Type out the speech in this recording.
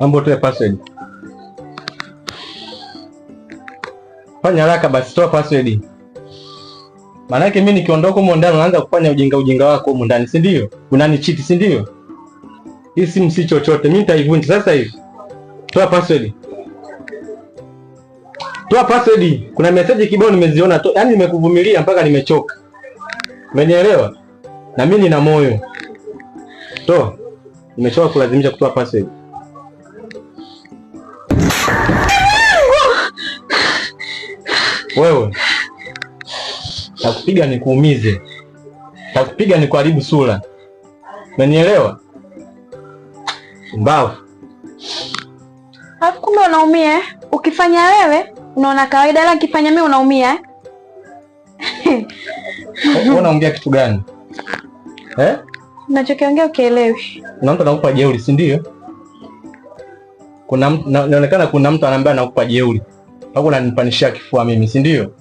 Mambo tu ya password. Fanya haraka basi, toa password. Maana yake mimi nikiondoka huko ndani unaanza kufanya ujinga wako huko ndani, si ndio? Unanicheat, si ndio? Hii simu si chochote. Mimi nitaivunja sasa hivi. Toa password. Toa password. Kuna message kibao nimeziona. Yaani nimekuvumilia mpaka nimechoka. Umenielewa? Na mimi nina moyo. Toa. Nimechoka kulazimisha kutoa password. Wewe. Takupiga nikuumize. Takupiga nikuharibu sura. Umenielewa? Mbao. Hapo kumbe unaumia eh? Ukifanya wewe unaona kawaida, ila ukifanya mimi unaumia eh? Wewe unaongea kitu gani? Eh? Unachokiongea ukielewi. Kuna mtu anakupa jeuri, si ndio? Inaonekana kuna mtu ananiambia anakupa jeuri. Hapo unanipanishia kifua mimi, si ndio?